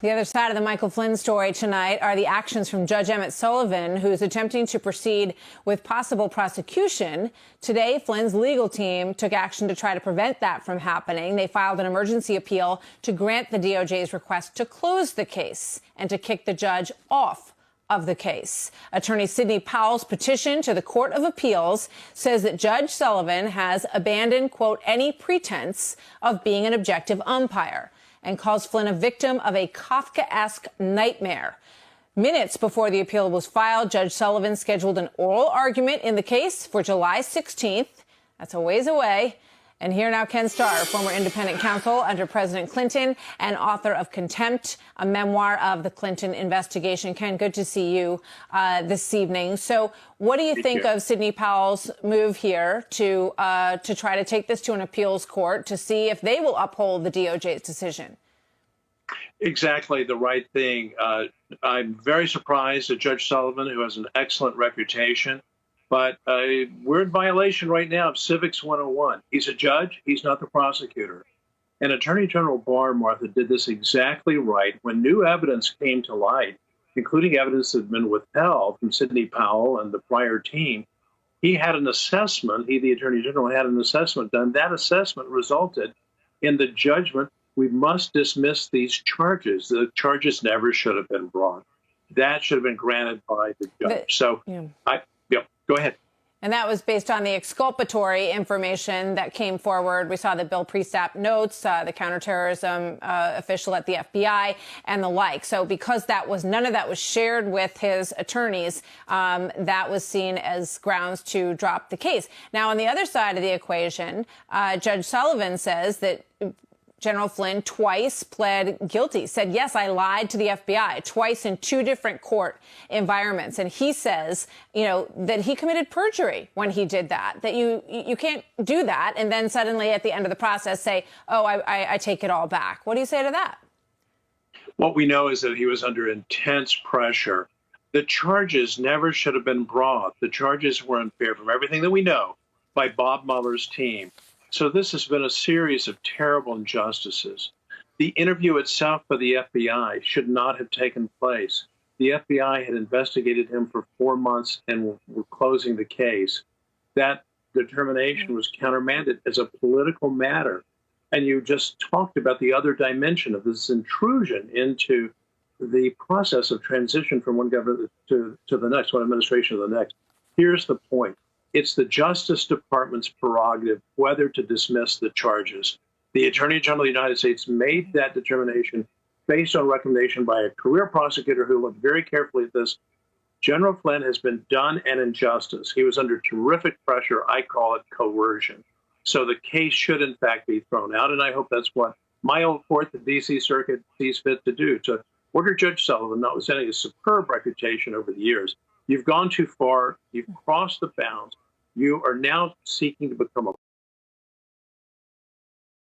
The other side of the Michael Flynn story tonight are the actions from Judge Emmett Sullivan, who's attempting to proceed with possible prosecution. Today, Flynn's legal team took action to try to prevent that from happening. They filed an emergency appeal to grant the DOJ's request to close the case and to kick the judge off of the case. Attorney Sidney Powell's petition to the Court of Appeals says that Judge Sullivan has abandoned, quote, any pretense of being an objective umpire, and calls Flynn a victim of a Kafkaesque nightmare. Minutes before the appeal was filed, Judge Sullivan scheduled an oral argument in the case for July 16th. That's a ways away. And here now, Ken Starr, former independent counsel under President Clinton and author of Contempt, a memoir of the Clinton investigation. Ken, good to see you this evening. So what do you think of Sidney Powell's move here to try to take this to an appeals court to see if they will uphold the DOJ's decision? Exactly the right thing. I'm very surprised that Judge Sullivan, who has an excellent reputation, but we're in violation right now of Civics 101. He's a judge. He's not the prosecutor. And Attorney General Barr, Martha, did this exactly right when new evidence came to light, including evidence that had been withheld from Sidney Powell and the prior team. He had an assessment. He, the Attorney General, had an assessment done. That assessment resulted in the judgment, we must dismiss these charges. The charges never should have been brought. That should have been granted by the judge. Go ahead. And that was based on the exculpatory information that came forward. We saw the Bill Priestap notes, the counterterrorism official at the FBI, and the like. So because none of that was shared with his attorneys, that was seen as grounds to drop the case. Now, on the other side of the equation, Judge Sullivan says that General Flynn twice pled guilty, said, yes, I lied to the FBI twice in two different court environments. And he says, that he committed perjury when he did that, that you can't do that. And then suddenly at the end of the process say, oh, I take it all back. What do you say to that? What we know is that he was under intense pressure. The charges never should have been brought. The charges were unfair from everything that we know by Bob Mueller's team. So this has been a series of terrible injustices. The interview itself by the FBI should not have taken place. The FBI had investigated him for 4 months and were closing the case. That determination was countermanded as a political matter. And you just talked about the other dimension of this intrusion into the process of transition from one government to the next, one administration to the next. Here's the point. It's the Justice Department's prerogative whether to dismiss the charges. The Attorney General of the United States made that determination based on recommendation by a career prosecutor who looked very carefully at this. General Flynn has been done an injustice. He was under terrific pressure. I call it coercion. So the case should, in fact, be thrown out. And I hope that's what my old court, the D.C. Circuit, sees fit to do, to order Judge Sullivan, notwithstanding his superb reputation over the years. You've gone too far. You've crossed the bounds. You are now seeking to become a